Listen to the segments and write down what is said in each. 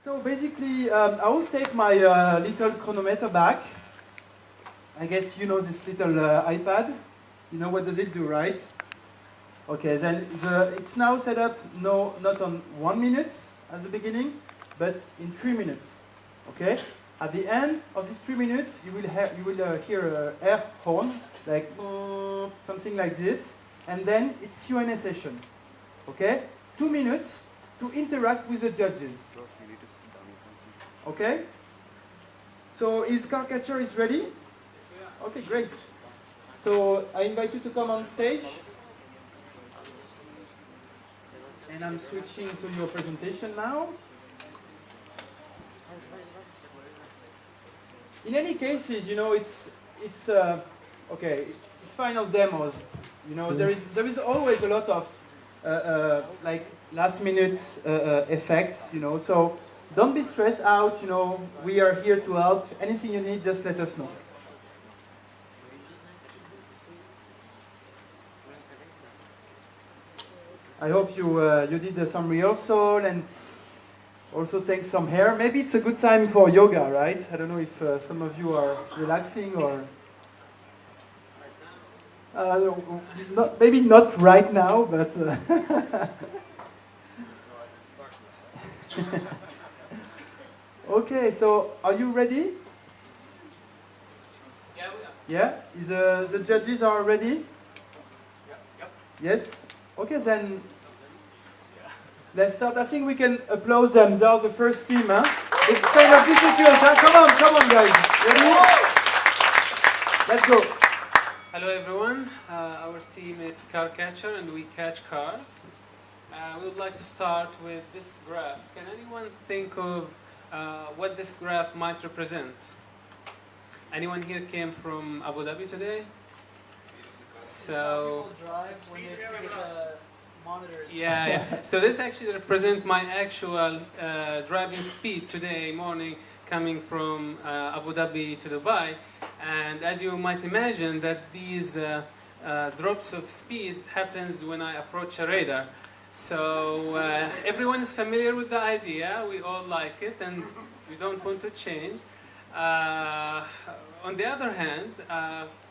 So basically, I will take my little chronometer back. I guess you know this little iPad. You know what does it do, right? Okay, then it's now set up not on 1 minute at the beginning, but in 3 minutes. Okay? At the end of these 3 minutes, you will hear an air horn, like something like this, and then it's Q&A session. Okay? 2 minutes to interact with the judges. Okay? So is car catcher is ready? Okay, great. So I invite you to come on stage. And I'm switching to your presentation now. In any cases, you know, it's okay. It's final demos. You know, there is always a lot of like last minute effects. You know, so don't be stressed out. You know, we are here to help. Anything you need, just let us know. I hope you did some rehearsal and also take some hair. Maybe it's a good time for yoga, right? I don't know if some of you are relaxing or... maybe not right now, but... Okay, so are you ready? Yeah, we are. Yeah? The judges are ready? Yep. Yes? Okay, then let's start. I think we can applaud them. They are the first team, huh? It's kind of difficult, huh? Come on, guys. Ready? Let's go. Hello, everyone. Our team is Car Catcher, and we catch cars. We would like to start with this graph. Can anyone think of what this graph might represent? Anyone here came from Abu Dhabi today? So, yeah. So this actually represents my actual driving speed today morning coming from Abu Dhabi to Dubai. And as you might imagine, that these drops of speed happens when I approach a radar. So everyone is familiar with the idea. We all like it, and we don't want to change. On the other hand,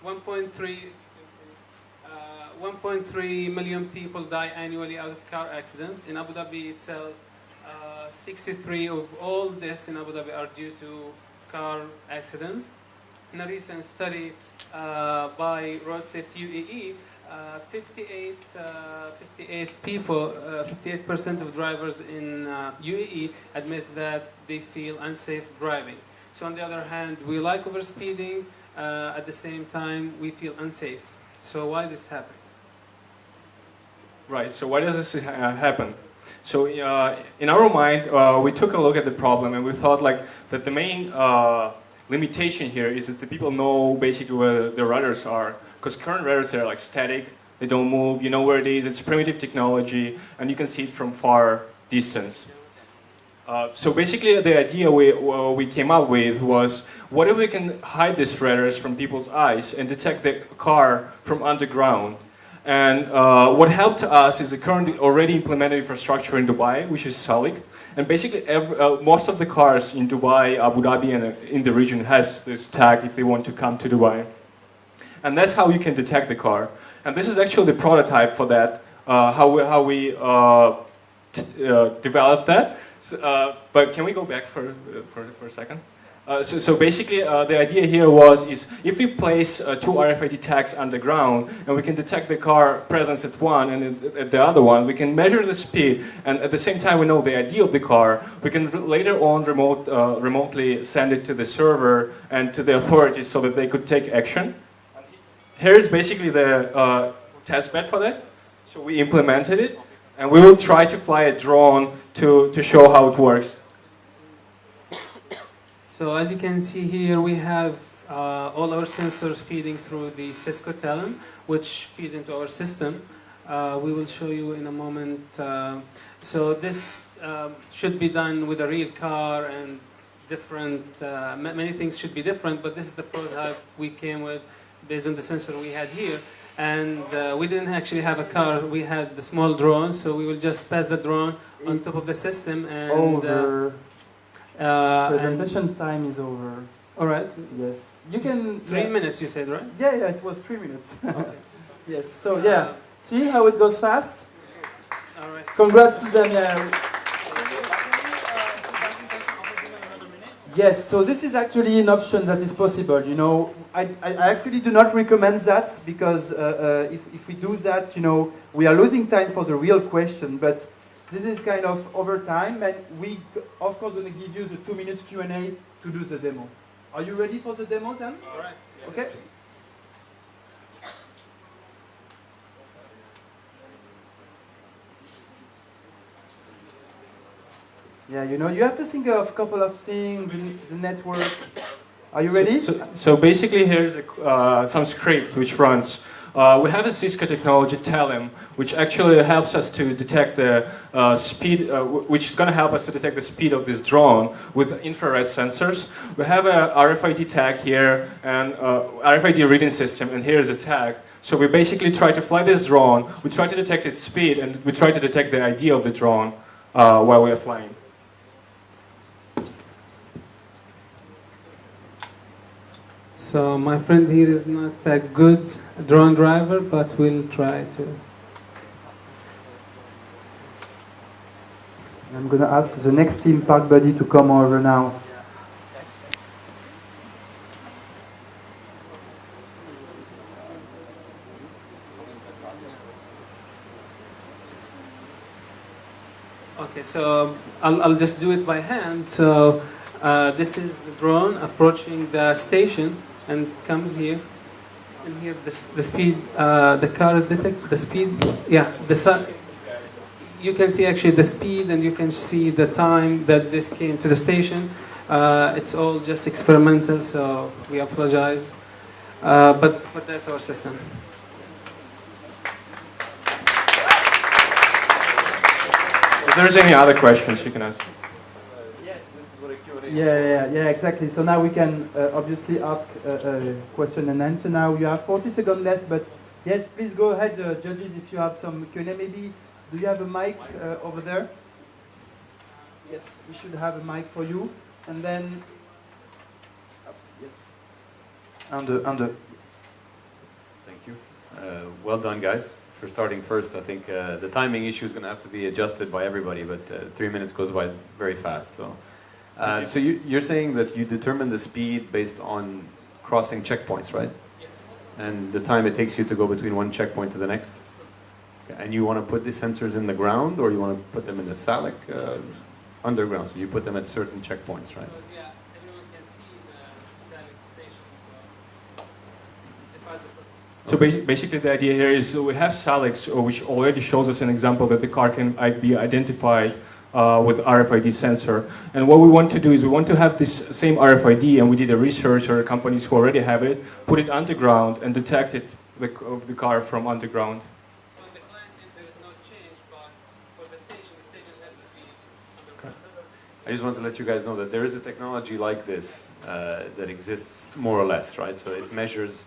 1.3 million people die annually out of car accidents. In Abu Dhabi itself, 63 of all deaths in Abu Dhabi are due to car accidents. In a recent study by Road Safety UAE, 58% of drivers in UAE admits that they feel unsafe driving. So on the other hand, we like overspeeding. At the same time, we feel unsafe. So why this happen? Right, so why does this happen? So in our mind, we took a look at the problem and we thought that the main limitation here is that the people know basically where the rudders are. Because current rudders are static, they don't move, you know where it is, it's primitive technology, and you can see it from far distance. So basically the idea we came up with was, what if we can hide these rudders from people's eyes and detect the car from underground? And what helped us is the currently already implemented infrastructure in Dubai, which is SALIC. And basically most of the cars in Dubai, Abu Dhabi, and in the region has this tag if they want to come to Dubai. And that's how you can detect the car. And this is actually the prototype for that, how we developed that. So, but can we go back for a second? So basically, the idea here is if we place 2 RFID tags underground and we can detect the car presence at one and at the other one, we can measure the speed, and at the same time we know the ID of the car. We can later on remotely send it to the server and to the authorities so that they could take action. Here's basically the test bed for that. So we implemented it, and we will try to fly a drone to show how it works. So as you can see here, we have all our sensors feeding through the Cisco Talon, which feeds into our system. We will show you in a moment. So this should be done with a real car, and different, many things should be different, but this is the prototype we came with based on the sensor we had here. And we didn't actually have a car, we had the small drone, so we will just pass the drone on top of the system and Presentation time is over. All right. Yes, you can. 3 minutes, you said, right? Yeah, yeah, it was 3 minutes. Okay. Yes, so yeah, see how it goes fast? All right. Congrats to them, yeah. Yes, so this is actually an option that is possible, you know. I actually do not recommend that because if we do that, you know, we are losing time for the real question, but this is kind of over time, and we, of course, going to give you the 2 minutes Q&A to do the demo. Are you ready for the demo then? All right. Yes, okay. Yeah, you know, you have to think of a couple of things, the network. Are you ready? So basically here's some script which runs. We have a Cisco technology, Telem, which actually helps us to detect the speed, which is going to help us to detect the speed of this drone with infrared sensors. We have a RFID tag here and RFID reading system, and here's a tag. So we basically try to fly this drone, we try to detect its speed, and we try to detect the ID of the drone while we are flying. So my friend here is not a good drone driver, but we'll try to. I'm going to ask the next team park buddy to come over now. Okay, so I'll just do it by hand. So this is the drone approaching the station. And it comes here, and here the speed, the car is detect the speed. Yeah, you can see actually the speed, and you can see the time that this came to the station. It's all just experimental, so we apologize, but that's our system. If there's any other questions, you can ask. Yeah, exactly. So now we can obviously ask a question and answer now. You have 40 seconds left, but yes, please go ahead, judges, if you have some Q&A. Maybe, do you have a mic over there? Yes, we should have a mic for you. And then, oops, yes. Under. Yes. Thank you. Well done, guys. For starting first, I think the timing issue is going to have to be adjusted by everybody, but 3 minutes goes by very fast. So you're saying that you determine the speed based on crossing checkpoints, right? Yes. And the time it takes you to go between one checkpoint to the next? Okay. And you want to put the sensors in the ground, or you want to put them in the SALIC underground? So you put them at certain checkpoints, right? Because, yeah, everyone can see the SALIC station, so it has the purpose. So basically the idea here is we have SALICs, which already shows us an example that the car can be identified with RFID sensor. And what we want to do is we want to have this same RFID, and we did a research, or companies who already have it, put it underground and detect it of the car from underground. So the client, there is no change, but for the station has to be underground. I just want to let you guys know that there is a technology like this that exists more or less, right? So it measures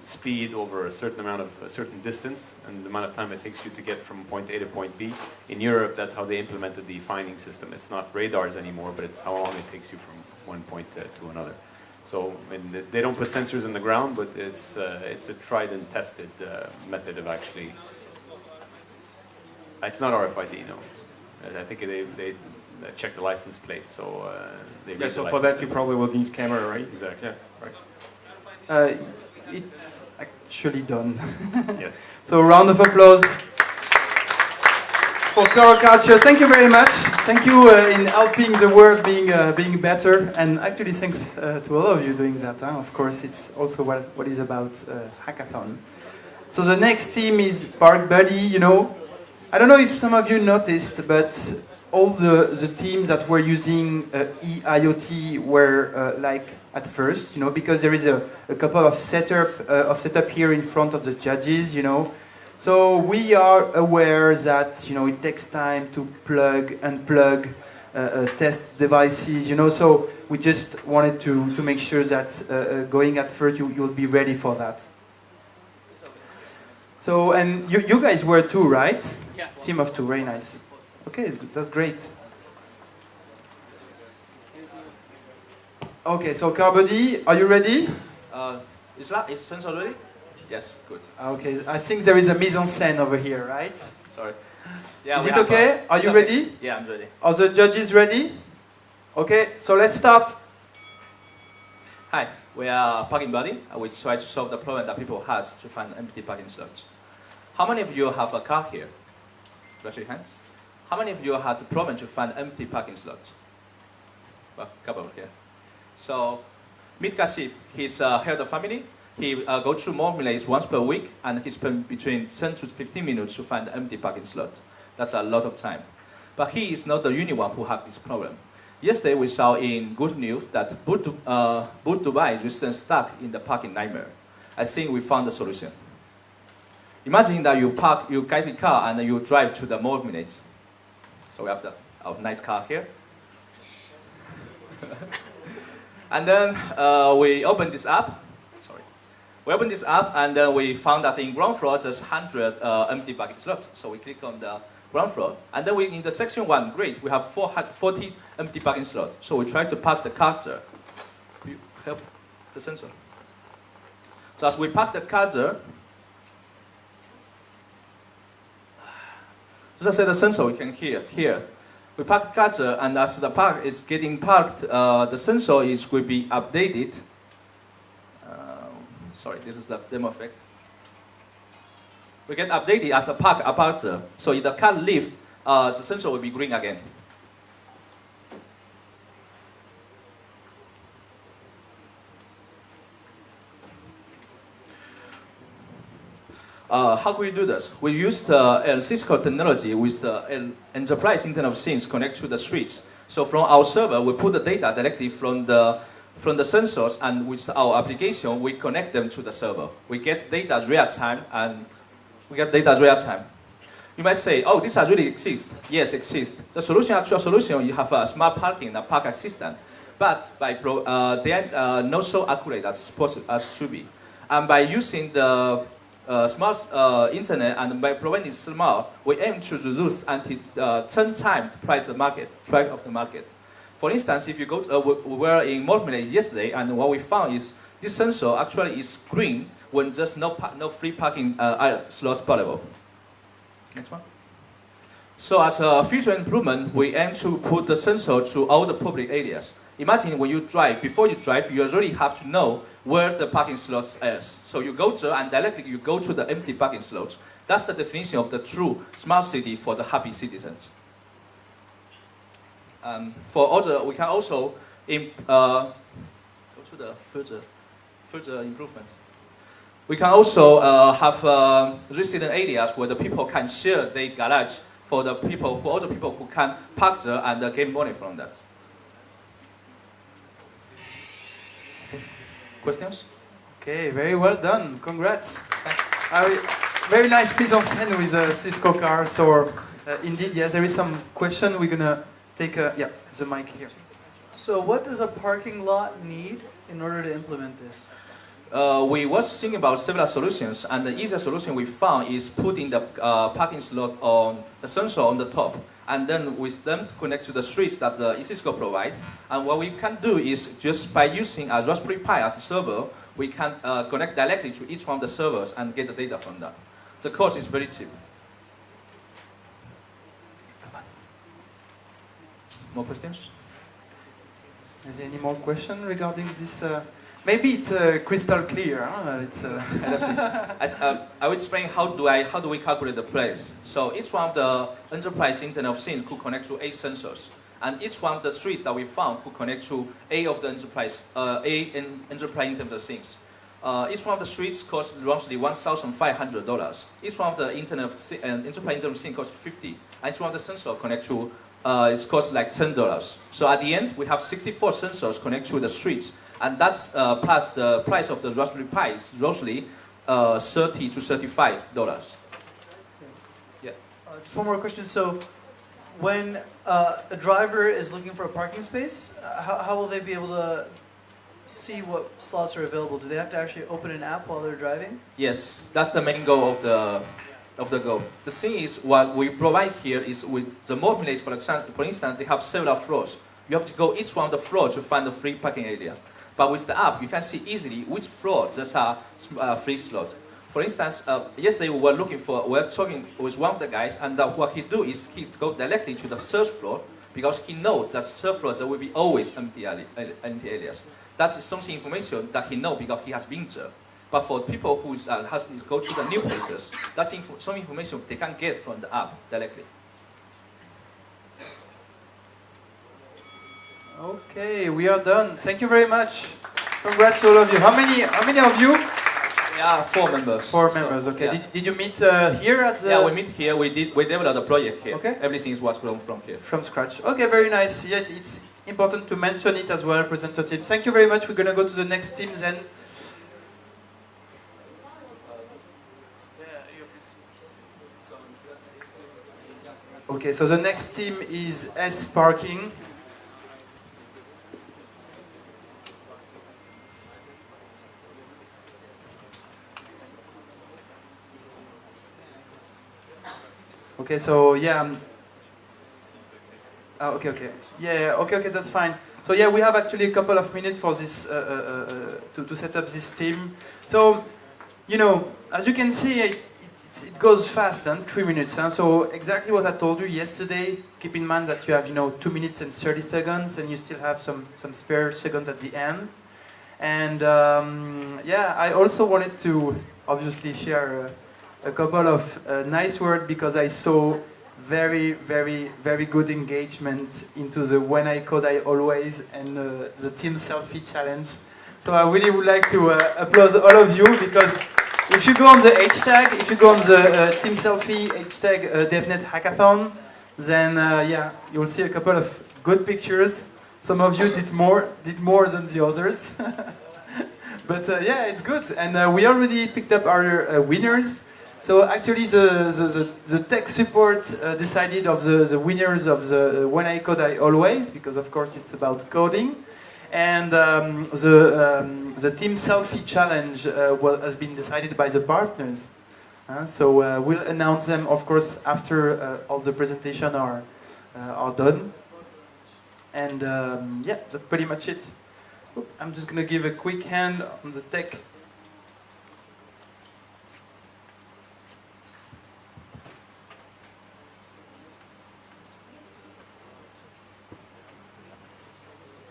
speed over a certain distance, and the amount of time it takes you to get from point A to point B. In Europe, that's how they implemented the finding system. It's not radars anymore, but it's how long it takes you from one point to another. So they don't put sensors in the ground, but it's a tried and tested method of actually. It's not RFID, no. I think they check the license plate, so they. Yeah, so for that you probably will need camera, right? Exactly. Yeah, right. It's actually done. Yes. So round of applause for Coral Culture. Thank you very much. Thank you in helping the world being better. And actually thanks to all of you doing that. Of course, it's also what is about hackathon. So the next team is Park Buddy. You know, I don't know if some of you noticed, but all the teams that were using eIoT were like at first, you know, because there is a couple of setup here in front of the judges, you know. So we are aware that, you know, it takes time to plug and unplug test devices, you know. So we just wanted to make sure that going at first you'll be ready for that. So, and you guys were two, right? Yeah. Team of two, very nice. Okay, that's great. Okay, so Carbody, are you ready? Is sensor ready? Yes, good. Okay, I think there is a mise en scène over here, right? Sorry. Yeah, Is we it have, okay? Are you something. ready? Yeah, I'm ready. Are the judges ready? Okay, so let's start. Hi, we are Parking Buddy. We try to solve the problem that people has to find empty parking slots. How many of you have a car here? Raise your hands. How many of you had a problem to find empty parking slots? Well, a couple here. So, meet Kashif. He's head of family. He goes through Mormolays once per week, and he spends between 10 to 15 minutes to find an empty parking slot. That's a lot of time. But he is not the only one who has this problem. Yesterday, we saw in Good News that Boot Dubai is stuck in the parking nightmare. I think we found the solution. Imagine that you get a car and you drive to the Mormolays. So we have our nice car here. And then we open this app. We opened this app and then we found that in ground floor there's 100 empty parking slots. So we click on the ground floor. And then in the section 1, great, we have 40 empty parking slots. So we try to park the car there. You help the sensor. So as we park the car there, just as I said, the sensor we can hear here. We park the car there, and as the park is getting parked, the sensor will be updated. Sorry, this is the demo effect. We get updated as the park apart. So if the car leaves, the sensor will be green again. How can we do this? We use the Cisco technology with the enterprise Internet of Things connect to the streets. So from our server, we put the data directly from the sensors, and with our application, we connect them to the server. We get data real time, and You might say, oh, this really exists. Yes, exists. The actual solution, you have a smart parking and a park assistant, but they are not so accurate as should be. And by using the smart internet and by providing smart, we aim to reduce until 10 times price of the market. For instance, if you go to, we were in Mormolay yesterday, and what we found is this sensor actually is green when there's no free parking slots available. Next one. So as a future improvement, we aim to put the sensor to all the public areas. Imagine when you drive, before you drive, you already have to know where the parking slots is. So you go there and directly you go to the empty parking slots. That's the definition of the true smart city for the happy citizens. We can also go to the further improvements. We can also have resident areas where the people can share their garage for all the people who can park there and gain money from that. Questions? Okay, very well done. Congrats. Very nice piece on scène with a Cisco car. So indeed, yes, there is some question. We're gonna take the mic here. So what does a parking lot need in order to implement this? We was thinking about several solutions, and the easiest solution we found is putting the parking slot on the sensor on the top, and then with them to connect to the streets that the Cisco provide. And what we can do is just by using a Raspberry Pi as a server, we can connect directly to each one of the servers and get the data from that. The cost is very cheap. More questions? Is there any more question regarding this? Maybe it's crystal clear. Huh? I will explain how do we calculate the price. So each one of the enterprise Internet of Things could connect to 8 sensors, and each one of the streets that we found could connect to A of the enterprise Internet of Things. Each one of the streets costs roughly $1,500. Each one of the enterprise Internet of Things costs $50, and each one of the sensors connect to it costs like $10. So at the end, we have 64 sensors connect to the streets. And that's plus the price of the Raspberry Pi is roughly $30 to $35. Yeah. Just one more question. So, when a driver is looking for a parking space, how will they be able to see what slots are available? Do they have to actually open an app while they're driving? Yes, that's the main goal of the goal. The thing is, what we provide here is with the Mormolays, for instance, they have several floors. You have to go each one of the floor to find the free parking area. But with the app, you can see easily which floor there's a free slot. For instance, yesterday we were talking with one of the guys, and what he do is he go directly to the third floor because he knows that third floor there will be always empty areas. That's something information that he knows because he has been there. But for people who has to go to the new places, that's some information they can get from the app directly. Okay, we are done. Thank you very much. Congrats to all of you. How many of you? Yeah, 4 members. 4 members. Okay. Yeah. Did you meet here at the? Yeah, we meet here. We developed the project here. Okay. Everything was grown from here. From scratch. Okay, very nice. Yeah, it's important to mention it as well, representative. Thank you very much. We're gonna go to the next team then. Okay, so the next team is S Parking. Okay, so yeah. Okay. Yeah, okay, that's fine. So yeah, we have actually a couple of minutes for this to set up this team. So, you know, as you can see, it goes fast, 3 minutes. So exactly what I told you yesterday. Keep in mind that you have 2 minutes and 30 seconds, and you still have some spare seconds at the end. And yeah, I also wanted to obviously share a couple of nice words because I saw very good engagement into the When I Code I Always and the Team Selfie Challenge. So I really would like to applaud all of you because if you go on the hashtag, if you go on the Team Selfie hashtag DevNet Hackathon, then yeah, you'll see a couple of good pictures. Some of you did more than the others. But yeah, it's good. And we already picked up our winners. So actually the tech support decided of the winners of the When I Code I Always, because of course it's about coding. And the Team Selfie Challenge has been decided by the partners. So we'll announce them, of course, after all the presentation are done. And yeah, that's pretty much it. I'm just going to give a quick hand on the tech.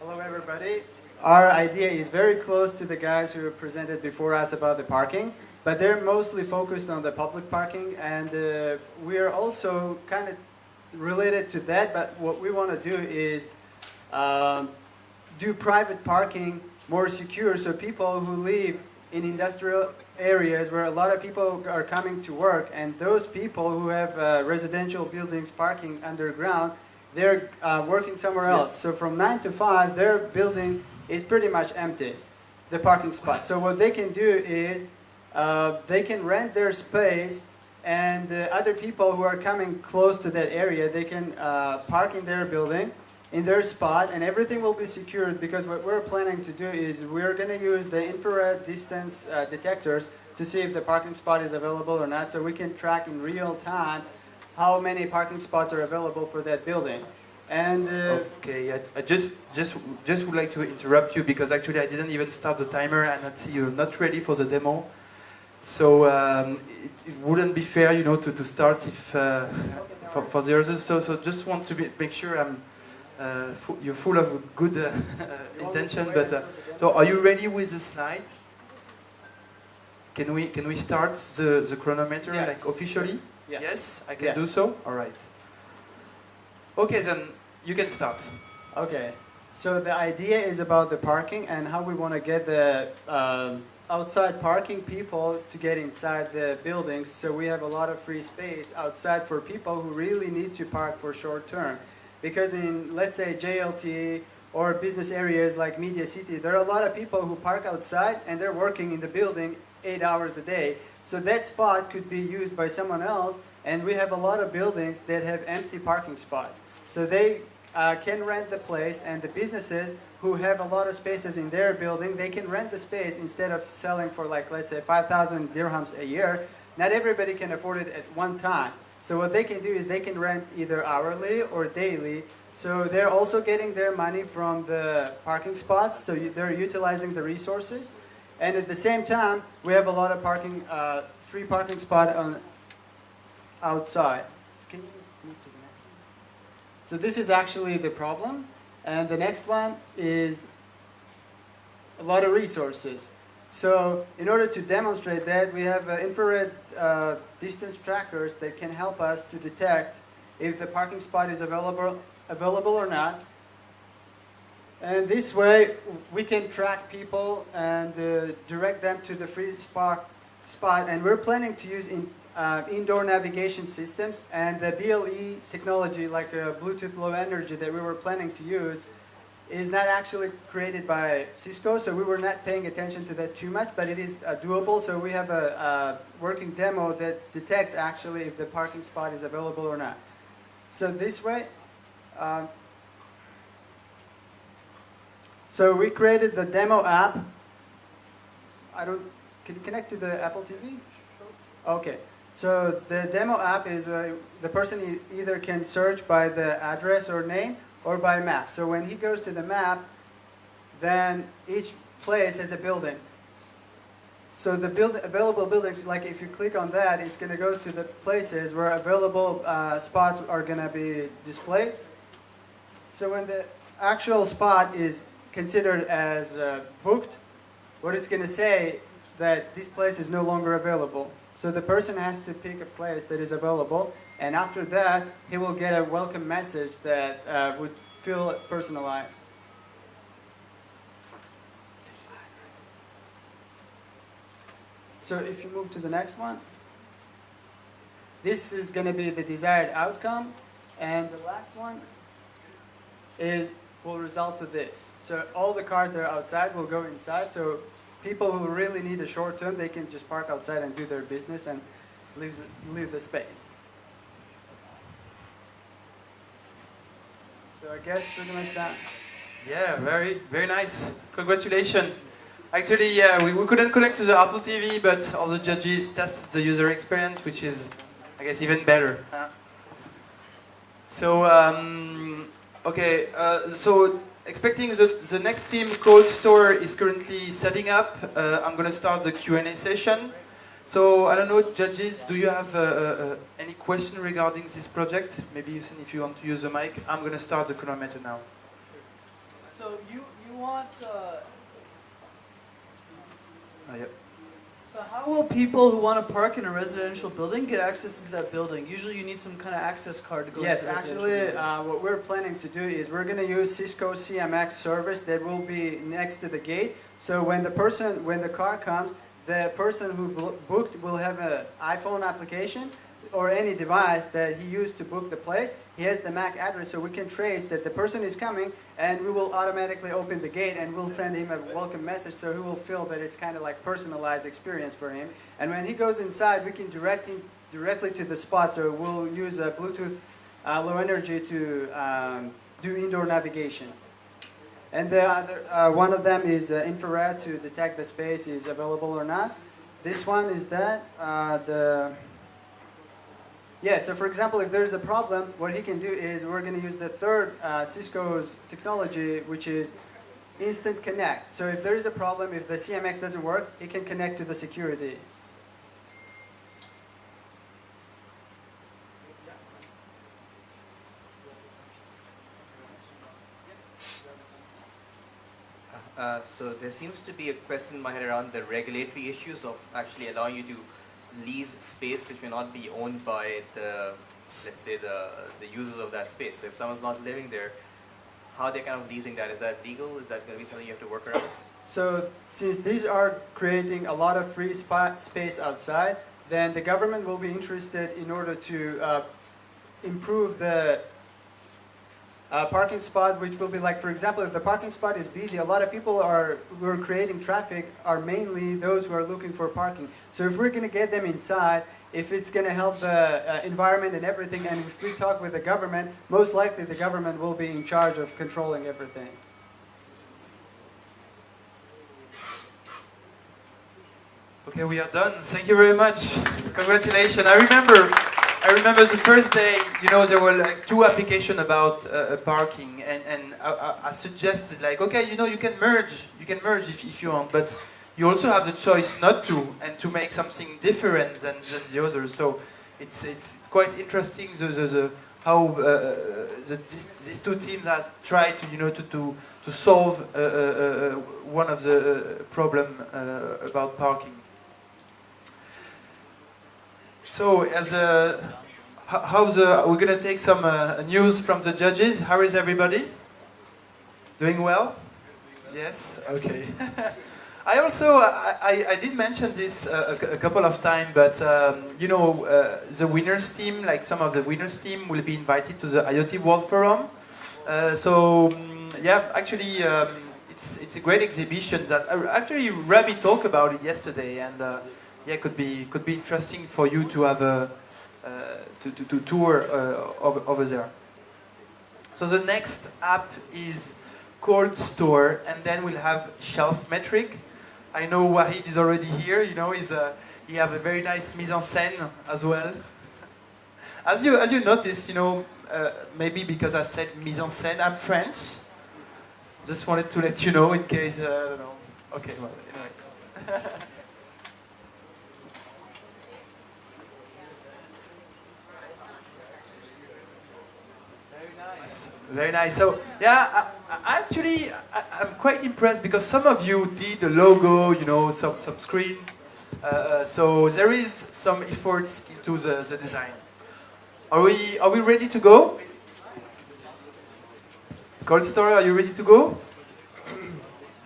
Hello everybody. Our idea is very close to the guys who presented before us about the parking, but they're mostly focused on the public parking, and we are also kind of related to that, but what we want to do is do private parking more secure so people who live in industrial areas where a lot of people are coming to work, and those people who have residential buildings parking underground, they're working somewhere else. So from 9 to 5, their building is pretty much empty, the parking spot. So what they can do is they can rent their space, and other people who are coming close to that area, they can park in their building, in their spot, and everything will be secured, because what we're planning to do is we're going to use the infrared distance detectors to see if the parking spot is available or not, so we can track in real time how many parking spots are available for that building. And okay, I just would like to interrupt you because actually I didn't even start the timer and I see you're not ready for the demo. So it wouldn't be fair, to start if for the others. So just want to make sure you're full of good intention. But so are you ready with the slide? Can we start the chronometer like officially? Yeah. Yes, I can do so. All right. Okay, then you can start. okay, so the idea is about the parking and how we want to get the outside parking people to get inside the buildings, so we have a lot of free space outside for people who really need to park for short term. Because in, let's say, JLT or business areas like Media City, there are a lot of people who park outside and they're working in the building 8 hours a day. So that spot could be used by someone else, and we have a lot of buildings that have empty parking spots. So they can rent the place, and the businesses who have a lot of spaces in their building, they can rent the space instead of selling for, like, let's say 5,000 dirhams a year. Not everybody can afford it at one time. So what they can do is they can rent either hourly or daily So they're also getting their money from the parking spots, so they're utilizing the resources. And at the same time, we have a lot of parking, free parking spot outside. Can you move to the next one? So this is actually the problem. And the next one is a lot of resources. So in order to demonstrate that, we have infrared distance trackers that can help us to detect if the parking spot is available or not. And this way, we can track people and direct them to the free spot. And we're planning to use indoor navigation systems, and the BLE technology, like Bluetooth Low Energy that we were planning to use, is not actually created by Cisco, so we were not paying attention to that too much, but it is doable. So we have a working demo that detects actually if the parking spot is available or not. So this way, so we created the demo app. Can you connect to the Apple TV? Okay. So the demo app is the person either can search by the address or name or by map. So when he goes to the map, then each place has a building. So the available buildings, like if you click on that, it's going to go to the places where available spots are going to be displayed. So when the actual spot is considered as booked, what it's going to say that this place is no longer available. So the person has to pick a place that is available, and after that, he will get a welcome message that would feel personalized. So if you move to the next one, this is going to be the desired outcome, and the last one will result to this. So all the cars that are outside will go inside. So people who really need a short term, they can just park outside and do their business and leave the space. So I guess pretty much done. Yeah, very nice. Congratulations. Actually, yeah, we couldn't connect to the Apple TV, but all the judges tested the user experience, which is, I guess, even better. Huh? So, okay, so expecting the next team, Cold Store, is currently setting up. I'm going to start the Q&A session. So, I don't know, judges, do you have any question regarding this project? Maybe Hussein, if you want to use the mic. I'm going to start the chronometer now. So you want... Yep. So how will people who want to park in a residential building get access to that building? Usually you need some kind of access card to go Yes, into the residential actually, building. what we're planning to do is we're going to use Cisco CMX service that will be next to the gate. So when the car comes, the person who booked will have an iPhone application or any device that he used to book the place. He has the MAC address, so we can trace that the person is coming, and we will automatically open the gate and we'll send him a welcome message, so he will feel that it's kind of like personalized experience for him. And when he goes inside, we can direct him directly to the spot, so we'll use a Bluetooth Low Energy to do indoor navigation. And the other, one of them is infrared to detect the space is available or not. This one is that. Yeah, so for example, if there's a problem, what he can do is we're going to use the third Cisco's technology, which is Instant Connect. So if there is a problem, if the CMX doesn't work, he can connect to the security. So there seems to be a question in my head around the regulatory issues of actually allowing you to lease space which may not be owned by the, let's say, the users of that space. So if someone's not living there, how are they kind of leasing that? Is that legal? Is that going to be something you have to work around? So since these are creating a lot of free space outside, then the government will be interested in order to improve the parking spot, which will be like, for example, if the parking spot is busy, a lot of people who are creating traffic are mainly those who are looking for parking. So if we're going to get them inside, if it's going to help the environment and everything, and if we talk with the government, most likely the government will be in charge of controlling everything. Okay, we are done. Thank you very much. Congratulations. I remember I remember the first day, you know, there were like 2 applications about parking, and I suggested like, okay, you know, you can merge if you want, but you also have the choice not to, and to make something different than the others. So it's quite interesting how these 2 teams have tried to, you know, to solve one of the problem about parking. So, we're going to take some news from the judges. How is everybody? Doing well? Yes? Okay. I also, I did mention this a couple of times, but you know, the winners team, like some of the winners team will be invited to the IoT World Forum. Yeah, actually, it's a great exhibition that actually Rabbi talked about it yesterday, and yeah, could be interesting for you to have to tour over there. So the next app is Cold Store, and then we'll have Shelf Metric. I know Wahid is already here. You know, he have a very nice mise en scène as well. As you notice, you know, maybe because I said mise en scène, I'm French. Just wanted to let you know in case I don't know. Okay, well, anyway. Very nice. So yeah, I'm quite impressed because some of you did the logo, you know, some screen. So there is some efforts into the design. Are we ready to go? Cold Store, are you ready to go?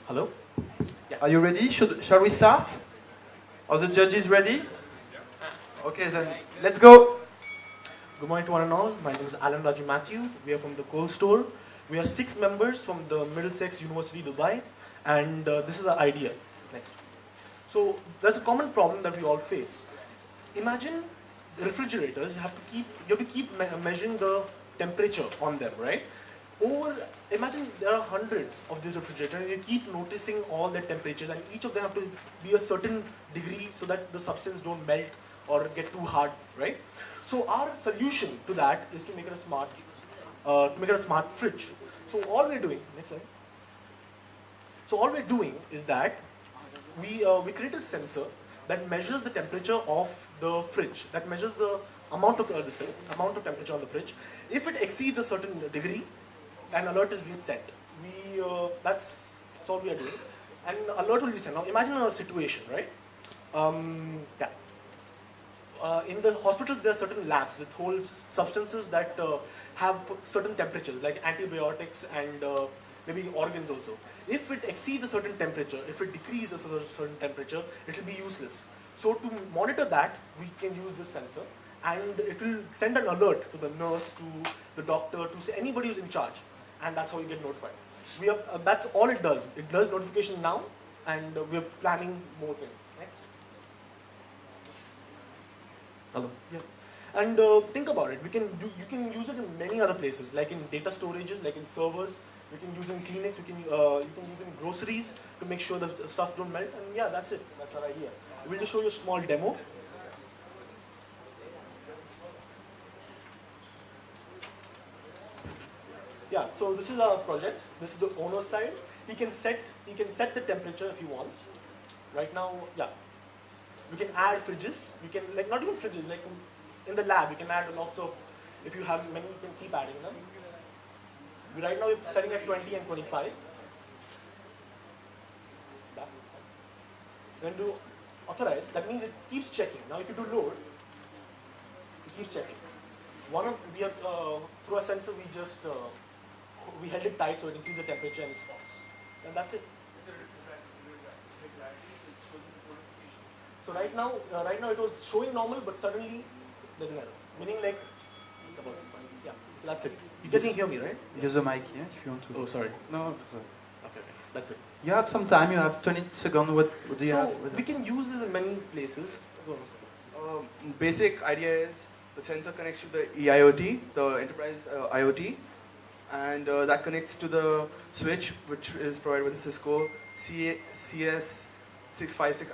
Hello? Yeah. Are you ready? Shall we start? Are the judges ready? Okay, then let's go. Good morning to one and all. My name is Alan Raju Matthew. We are from the Cold Store. We are 6 members from the Middlesex University, Dubai, and this is our idea. Next. So there's a common problem that we all face. Imagine the refrigerators. You have to keep measuring the temperature on them, right? Imagine there are hundreds of these refrigerators, and you keep noticing all their temperatures, and each of them have to be a certain degree so that the substance don't melt or get too hard, right? So our solution to that is to make it a smart fridge. So all we're doing, next slide. So all we're doing is that we create a sensor that measures the temperature of the fridge, that measures the amount of temperature on the fridge. If it exceeds a certain degree, an alert is being sent. That's all we are doing. And alert will be sent. Now imagine a situation, right? In the hospitals, there are certain labs that hold substances that have certain temperatures, like antibiotics and maybe organs also. If it exceeds a certain temperature, if it decreases a certain temperature, it will be useless. So to monitor that, we can use this sensor, and it will send an alert to the nurse, to the doctor, to anybody who's in charge, and that's how you get notified. That's all it does. It does notification now, and we are planning more things. Next. Hello. Yeah. And think about it. You can use it in many other places, like in data storages, like in servers. You can use in clinics. You can use in groceries to make sure that stuff don't melt. And yeah, that's it. That's our idea. We'll just show you a small demo. Yeah. So this is our project. This is the owner's side. He can set the temperature if he wants. Right now, yeah. We can add fridges. You can, like, not even fridges, like in the lab, you can add lots of, if you have many, you can keep adding them. Right now we're setting at 20 and 25. When you authorize, that means it keeps checking. Now if you do load, it keeps checking. Through a sensor, we held it tight so it increases the temperature and it stops. And that's it. So right now it was showing normal, but suddenly there's an error. Meaning, like, it's about, yeah, so that's it. You guys can hear me, right? Use a mic here if you want to. Oh, sorry. No, sorry. Okay, that's it. You have some time, you have 20 seconds. What do you have? So we can use this in many places. Basic idea is the sensor connects to the EIoT, the enterprise IoT, and that connects to the switch, which is provided with the Cisco CS656.